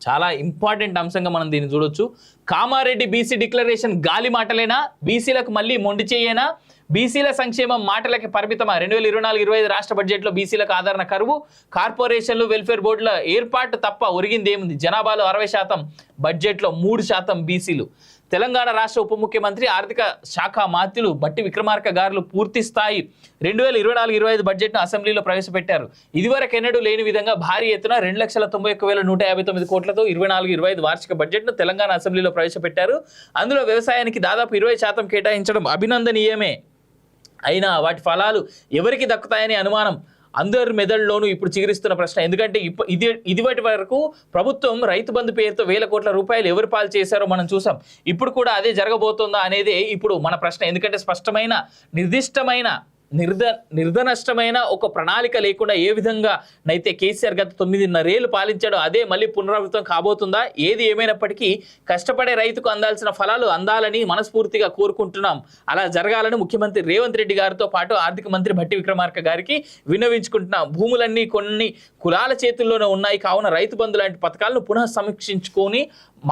చాలా ఇంపార్టెంట్ అంశంగా మనం దీన్ని చూడొచ్చు. కామారెడ్డి బీసీ డిక్లరేషన్ గాలి మాటలేనా? బీసీలకు మళ్ళీ మొండి చేయనా? బీసీల సంక్షేమం మాటలకి పరిమితమా? 2024-25 రాష్ట్ర బడ్జెట్లో బీసీలకు ఆదరణ కరువు, కార్పొరేషన్లు, వెల్ఫేర్ బోర్డుల ఏర్పాటు తప్ప ఒరిగింది ఏముంది? జనాభాలో 60%, బడ్జెట్లో 3% బీసీలు. తెలంగాణ రాష్ట్ర ఉప ముఖ్యమంత్రి ఆర్థిక శాఖ మాత్యులు బట్టి విక్రమార్క గారు పూర్తి స్థాయి 2024-25 బడ్జెట్ను అసెంబ్లీలో ప్రవేశపెట్టారు. ఇదివరకు ఎన్నడూ లేని విధంగా భారీ ఎత్తున 2,91,159 కోట్లతో 24-25 వార్షిక బడ్జెట్ను తెలంగాణ అసెంబ్లీలో ప్రవేశపెట్టారు. అందులో వ్యవసాయానికి దాదాపు 20% కేటాయించడం అభినందనీయమే. అయినా వాటి ఫలాలు ఎవరికి దక్కుతాయని అనుమానం అందరి మెదడులోనూ ఇప్పుడు చిగురిస్తున్న ప్రశ్న. ఎందుకంటే ఇదివటి వరకు ప్రభుత్వం రైతు బంధు పేరుతో 1,000 కోట్ల రూపాయలు ఎవరు పాలు చేశారో మనం చూసాం. ఇప్పుడు కూడా అదే జరగబోతుందా అనేదే ఇప్పుడు మన ప్రశ్న. ఎందుకంటే స్పష్టమైన నిర్దనష్టమైన ఒక ప్రణాళిక లేకుండా ఏ విధంగా నైతే కేసీఆర్ గత 9.5 ఏళ్లు పాలించాడో అదే మళ్ళీ పునరావృతం కాబోతుందా? ఏది ఏమైనప్పటికీ కష్టపడే రైతుకు అందాల్సిన ఫలాలు అందాలని మనస్ఫూర్తిగా కోరుకుంటున్నాం. అలా జరగాలని ముఖ్యమంత్రి రేవంత్ రెడ్డి గారితో పాటు ఆర్థిక మంత్రి భట్టి విక్రమార్క గారికి విన్నవించుకుంటున్నాం. భూములన్నీ కొన్ని కులాల చేతుల్లోనే ఉన్నాయి కావున రైతు బంధు లాంటి పథకాలను పునః సమీక్షించుకొని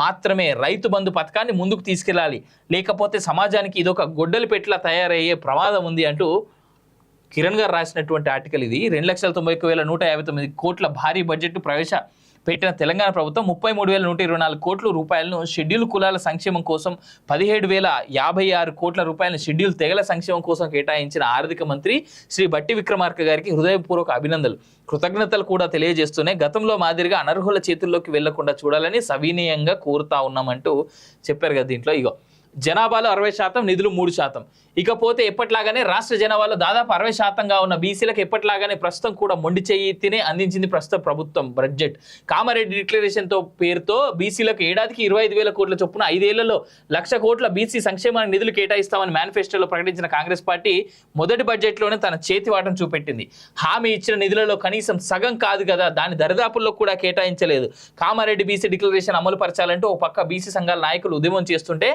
మాత్రమే రైతు బంధు పథకాన్ని ముందుకు తీసుకెళ్లాలి. లేకపోతే సమాజానికి ఇదొక గొడ్డలి పెట్ల తయారయ్యే ప్రమాదం ఉంది అంటూ కిరణ్ గారు రాసినటువంటి ఆర్టికల్ ఇది. 2,91,159 కోట్ల భారీ బడ్జెట్ ప్రవేశపెట్టిన తెలంగాణ ప్రభుత్వం 33,124 కోట్ల రూపాయలను షెడ్యూల్ కులాల సంక్షేమం కోసం, 17,056 కోట్ల రూపాయలను షెడ్యూల్ తెగల సంక్షేమం కోసం కేటాయించిన ఆర్థిక మంత్రి శ్రీ భట్టి విక్రమార్క గారికి హృదయపూర్వక అభినందనలు, కృతజ్ఞతలు కూడా తెలియజేస్తూనే గతంలో మాదిరిగా అనర్హుల చేతుల్లోకి వెళ్లకుండా చూడాలని సవినయంగా కోరుతా ఉన్నామంటూ చెప్పారు కదా. దీంట్లో ఇగో జనాభాలో 60%, నిధులు 3%. ఇకపోతే ఎప్పట్లాగానే రాష్ట్ర జనాభాలో దాదాపు 60%గా ఉన్న బీసీలకు ఎప్పట్లాగానే ప్రస్తుతం కూడా మొండి చేతినే అందించింది ప్రస్తుత ప్రభుత్వం బడ్జెట్. కామారెడ్డి డిక్లరేషన్తో పేరుతో బీసీలకు ఏడాదికి 25,000 కోట్ల చొప్పున 5 ఏళ్లలో 1,00,000 కోట్ల బీసీ సంక్షేమానికి నిధులు కేటాయిస్తామని మేనిఫెస్టోలో ప్రకటించిన కాంగ్రెస్ పార్టీ మొదటి బడ్జెట్లోనే తన చేతివాటం చూపెట్టింది. హామీ ఇచ్చిన నిధులలో కనీసం సగం కాదు కదా, దాని దరిదాపుల్లో కూడా కేటాయించలేదు. కామారెడ్డి బీసీ డిక్లరేషన్ అమలు పరచాలంటూ ఒక పక్క బీసీ సంఘాల నాయకులు ఉద్యమం చేస్తుంటే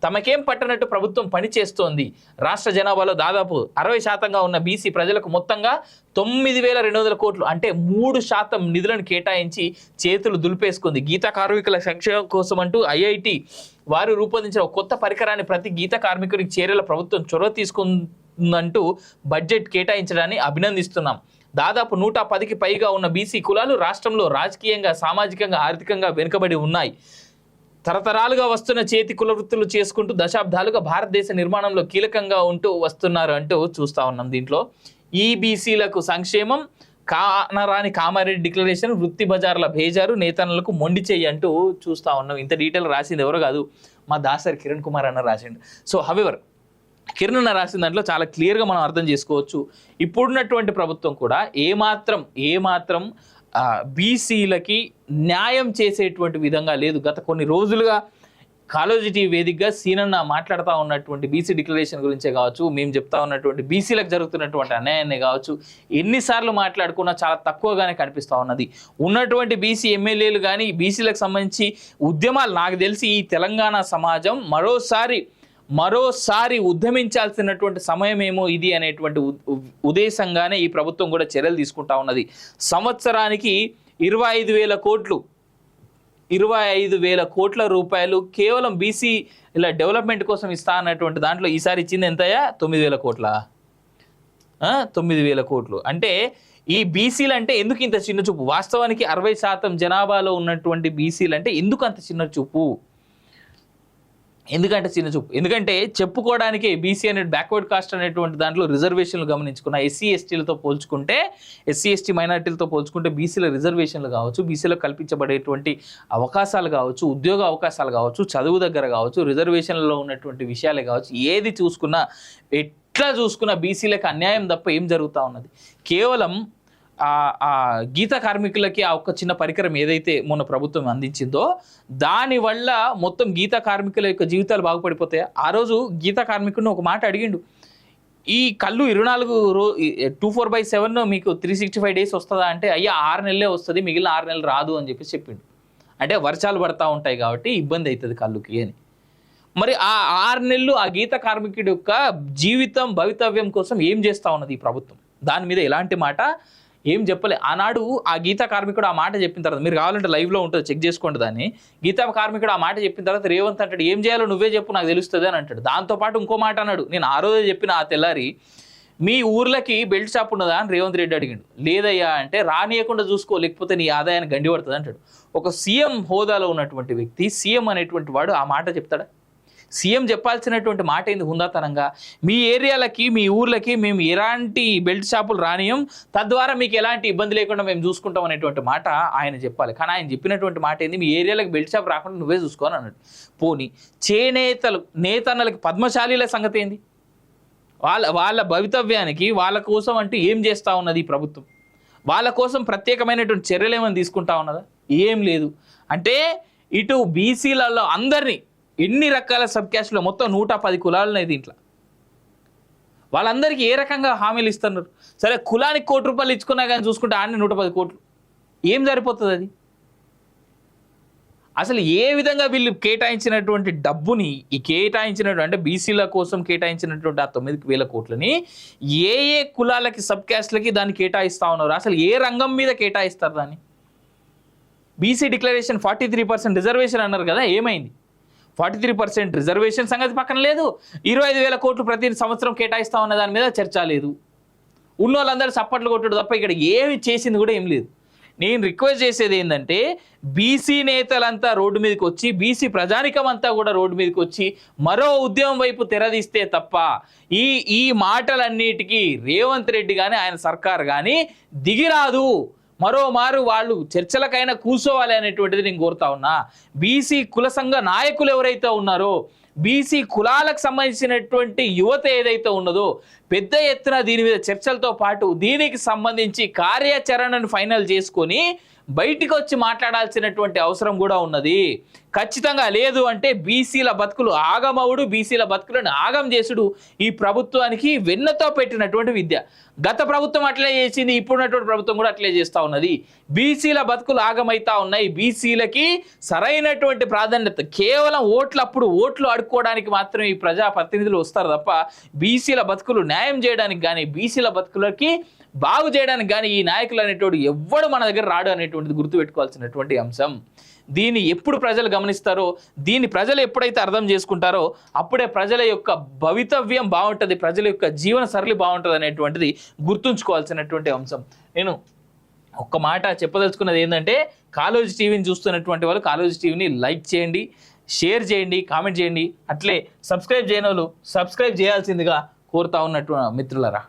తమకేం పట్టనట్టు ప్రభుత్వం పనిచేస్తోంది. రాష్ట్ర జనాభాలో దాదాపు 60%గా ఉన్న బీసీ ప్రజలకు మొత్తంగా 9,200 కోట్లు అంటే 3% నిధులను కేటాయించి చేతులు దులిపేసుకుంది. గీత కార్మికుల సంక్షేమం కోసం అంటూ ఐఐటి వారు రూపొందించిన ఒక కొత్త పరికరాన్ని ప్రతి గీత కార్మికుడికి చేరేలా ప్రభుత్వం చొరవ తీసుకుందంటూ బడ్జెట్ కేటాయించడాన్ని అభినందిస్తున్నాం. దాదాపు 110కి పైగా ఉన్న బీసీ కులాలు రాష్ట్రంలో రాజకీయంగా, సామాజికంగా, ఆర్థికంగా వెనుకబడి ఉన్నాయి. తరతరాలుగా వస్తున్న చేతి కుల వృత్తులు చేసుకుంటూ దశాబ్దాలుగా భారతదేశ నిర్మాణంలో కీలకంగా ఉంటూ వస్తున్నారు అంటూ చూస్తూ ఉన్నాం. దీంట్లో ఈబీసీలకు సంక్షేమం, కానరాని కామారెడ్డి డిక్లరేషన్, వృత్తి బజార్ల బేజారు, నేతన్నలకు మొండి చెయ్యి అంటూ చూస్తూ ఉన్నాం. ఇంత డీటెయిల్ రాసింది ఎవరో కాదు, మా దాసరి కిరణ్ కుమార్ అన్న రాసిండు. సో హవెవర్ కిరణ్ అన్న రాసిన దాంట్లో చాలా క్లియర్గా మనం అర్థం చేసుకోవచ్చు. ఇప్పుడున్నటువంటి ప్రభుత్వం కూడా ఏమాత్రం బీసీలకి న్యాయం చేసేటువంటి విధంగా లేదు. గత కొన్ని రోజులుగా కాలేజీ టీవీ వేదికగా సీనన్న మాట్లాడుతూ ఉన్నటువంటి బీసీ డిక్లరేషన్ గురించే కావచ్చు, మేము చెప్తా ఉన్నటువంటి బీసీలకు జరుగుతున్నటువంటి అన్యాయాన్ని కావచ్చు, ఎన్నిసార్లు మాట్లాడుకున్నా చాలా తక్కువగానే కనిపిస్తూ ఉన్నది. ఉన్నటువంటి బీసీ ఎమ్మెల్యేలు కానీ బీసీలకు సంబంధించి ఉద్యమాలు, నాకు తెలిసి ఈ తెలంగాణ సమాజం మరోసారి ఉద్యమించాల్సినటువంటి సమయమేమో ఇది అనేటువంటి ఉద్దేశంగానే ఈ ప్రభుత్వం కూడా చర్యలు తీసుకుంటా ఉన్నది. సంవత్సరానికి 25,000 కోట్ల రూపాయలు కేవలం బీసీ ఇలా డెవలప్మెంట్ కోసం ఇస్తా అన్నటువంటి దాంట్లో ఈసారి ఇచ్చింది ఎంతయా? 9,000 కోట్ల 9,000 కోట్లు. అంటే ఈ బీసీలు అంటే ఎందుకు ఇంత చిన్న చూపు? వాస్తవానికి 60% జనాభాలో ఉన్నటువంటి బీసీలు అంటే ఎందుకు అంత చిన్న చూపు? ఎందుకంటే చెప్పుకోవడానికి బీసీ అనే బ్యాక్వర్డ్ కాస్ట్ అనేటువంటి దాంట్లో రిజర్వేషన్లు గమనించుకున్న ఎస్సీ ఎస్టీ మైనారిటీలతో పోల్చుకుంటే బీసీల రిజర్వేషన్లు కావచ్చు, బీసీలకు కల్పించబడేటువంటి అవకాశాలు కావచ్చు, ఉద్యోగ అవకాశాలు కావచ్చు, చదువు దగ్గర కావచ్చు, రిజర్వేషన్లలో ఉన్నటువంటి విషయాలే కావచ్చు, ఏది చూసుకున్నా ఎట్లా చూసుకున్నా బీసీలకు అన్యాయం తప్ప ఏం జరుగుతూ ఉన్నది? కేవలం ఆ గీత కార్మికులకి ఆ ఒక్క చిన్న పరికరం ఏదైతే మొన్న ప్రభుత్వం అందించిందో దానివల్ల మొత్తం గీత కార్మికుల యొక్క జీవితాలు బాగుపడిపోతాయా? ఆ రోజు గీత కార్మికుడిని ఒక మాట అడిగిండు, ఈ కళ్ళు 24/7 మీకు 365 days వస్తుందా అంటే, అయ్యా 6 నెలలే వస్తుంది, మిగిలిన 6 నెలలు రాదు అని చెప్పి చెప్పిండు. అంటే వర్షాలు పడతా ఉంటాయి కాబట్టి ఇబ్బంది అవుతుంది కళ్ళుకి అని. మరి ఆ 6 నెలలు ఆ గీత కార్మికుడి యొక్క జీవితం భవితవ్యం కోసం ఏం చేస్తూ ఉన్నది ఈ ప్రభుత్వం? దాని మీద ఎలాంటి మాట ఏం చెప్పలే. ఆనాడు ఆ గీతా కార్మికుడు ఆ మాట చెప్పిన తర్వాత, మీరు కావాలంటే లైవ్లో ఉంటుంది, చెక్ చేసుకోండి దాన్ని. గీతా కార్మికుడు ఆ మాట చెప్పిన తర్వాత రేవంత్ అంటాడు, ఏం చేయాలో నువ్వే చెప్పు, నాకు తెలుస్తుంది అని అంటాడు. దాంతోపాటు ఇంకో మాట అన్నాడు, నేను ఆ రోజే చెప్పిన ఆ తెల్లారి, మీ ఊర్లకి బెల్ట్ షాప్ ఉన్నదా అని రేవంత్ రెడ్డి అడిగాడు. లేదయ్యా అంటే, రానియకుండా చూసుకో, లేకపోతే నీ ఆదాయాన్ని గండి పడుతుంది అంటాడు. ఒక సీఎం హోదాలో ఉన్నటువంటి వ్యక్తి, సీఎం అనేటువంటి వాడు ఆ మాట చెప్తాడా? సీఎం చెప్పాల్సినటువంటి మాట ఏంది హుందాతనంగా, మీ ఏరియాలకి మీ ఊర్లకి మేము ఎలాంటి బెల్ట్ షాపులు రానియం, తద్వారా మీకు ఎలాంటి ఇబ్బంది లేకుండా మేము చూసుకుంటాం అనేటువంటి మాట ఆయన చెప్పాలి. కానీ ఆయన చెప్పినటువంటి మాట ఏంది, మీ ఏరియాలకు బెల్ట్ షాప్ రాకుండా నువ్వే చూసుకోని అన్నాడు. పోనీ చేనేతలు నేతన్నలకి పద్మశాలీల సంగతి ఏంది? వాళ్ళ భవితవ్యానికి వాళ్ళ కోసం అంటూ ఏం చేస్తూ ఉన్నది ఈ ప్రభుత్వం? వాళ్ళ కోసం ప్రత్యేకమైనటువంటి చర్యలు ఏమైనా తీసుకుంటా ఉన్నదా? ఏం లేదు. అంటే ఇటు బీసీలలో అందరినీ ఎన్ని రకాల సబ్ క్యాస్ట్లో మొత్తం 110 కులాలు ఉన్నాయి దీంట్లో. వాళ్ళందరికీ ఏ రకంగా హామీలు ఇస్తున్నారు? సరే కులానికి ₹1 ఇచ్చుకున్నా కానీ చూసుకుంటే ఆడిని 110 కోట్లు ఏం సరిపోతుంది అది? అసలు ఏ విధంగా వీళ్ళు కేటాయించినటువంటి డబ్బుని, ఈ కేటాయించినటువంటి అంటే బీసీల కోసం కేటాయించినటువంటి ఆ 9,000 కోట్లని ఏ ఏ కులాలకి సబ్ క్యాస్ట్లకి దాన్ని కేటాయిస్తూ ఉన్నారు? అసలు ఏ రంగం మీద కేటాయిస్తారు దాన్ని? బీసీ డిక్లరేషన్ 43% రిజర్వేషన్ అన్నారు కదా, ఏమైంది? 43% రిజర్వేషన్ సంగతి పక్కన లేదు, 25,000 కోట్లు ప్రతి సంవత్సరం కేటాయిస్తా ఉన్న దాని మీద చర్చ లేదు. ఉన్న వాళ్ళందరూ సప్పట్లు కొట్టడు తప్ప ఇక్కడ ఏమి చేసింది కూడా ఏం లేదు. నేను రిక్వెస్ట్ చేసేది ఏంటంటే, బీసీ నేతలంతా రోడ్డు మీదకి వచ్చి, బీసీ ప్రజానికం అంతా కూడా రోడ్డు మీదకి వచ్చి మరో ఉద్యమం వైపు తెరదీస్తే తప్ప ఈ మాటలన్నిటికీ రేవంత్ రెడ్డి కానీ ఆయన సర్కార్ కానీ దిగిరాదు. మరోమారు వాళ్ళు చర్చలకైనా కూర్చోవాలి అనేటువంటిది నేను కోరుతా ఉన్నా. బీసీ కుల సంఘ నాయకులు ఎవరైతే ఉన్నారో, బీసీ కులాలకు సంబంధించినటువంటి యువత ఏదైతే ఉన్నదో, పెద్ద ఎత్తున దీని మీద చర్చలతో పాటు దీనికి సంబంధించి కార్యాచరణను ఫైనల్ చేసుకొని బయటికి వచ్చి మాట్లాడాల్సినటువంటి అవసరం కూడా ఉన్నది. ఖచ్చితంగా లేదు అంటే బీసీల బతుకులు ఆగమవుడు, బీసీల బతుకులను ఆగం చేసుడు ఈ ప్రభుత్వానికి వెన్నతో పెట్టినటువంటి విద్య. గత ప్రభుత్వం అట్లే చేసింది, ఇప్పుడున్నటువంటి ప్రభుత్వం కూడా అట్లే చేస్తూ ఉన్నది. బీసీల బతుకులు ఆగమైతా ఉన్నాయి. బీసీలకి సరైనటువంటి ప్రాధాన్యత, కేవలం ఓట్లప్పుడు ఓట్లు అడుక్కోవడానికి మాత్రమే ఈ ప్రజాప్రతినిధులు వస్తారు తప్ప బీసీల బతుకులు న్యాయం చేయడానికి కానీ, బీసీల బతుకులకి బాగు చేయడానికి కానీ ఈ నాయకులు అనేటువంటి ఎవ్వడు మన దగ్గర రాడు అనేటువంటిది గుర్తుపెట్టుకోవాల్సినటువంటి అంశం. దీన్ని ఎప్పుడు ప్రజలు గమనిస్తారో, దీన్ని ప్రజలు ఎప్పుడైతే అర్థం చేసుకుంటారో అప్పుడే ప్రజల యొక్క భవితవ్యం బాగుంటుంది, ప్రజల యొక్క జీవన సరళి బాగుంటుంది అనేటువంటిది గుర్తుంచుకోవాల్సినటువంటి అంశం. నేను ఒక్క మాట చెప్పదలుచుకున్నది ఏంటంటే, కాలేజ్ టీవీని చూస్తున్నటువంటి వాళ్ళు కాలేజ్ టీవీని లైక్ చేయండి, షేర్ చేయండి, కామెంట్ చేయండి. అట్లే సబ్స్క్రైబ్ చేయని వాళ్ళు సబ్స్క్రైబ్ చేయాల్సిందిగా కోరుతా ఉన్నట్టు మిత్రులరా.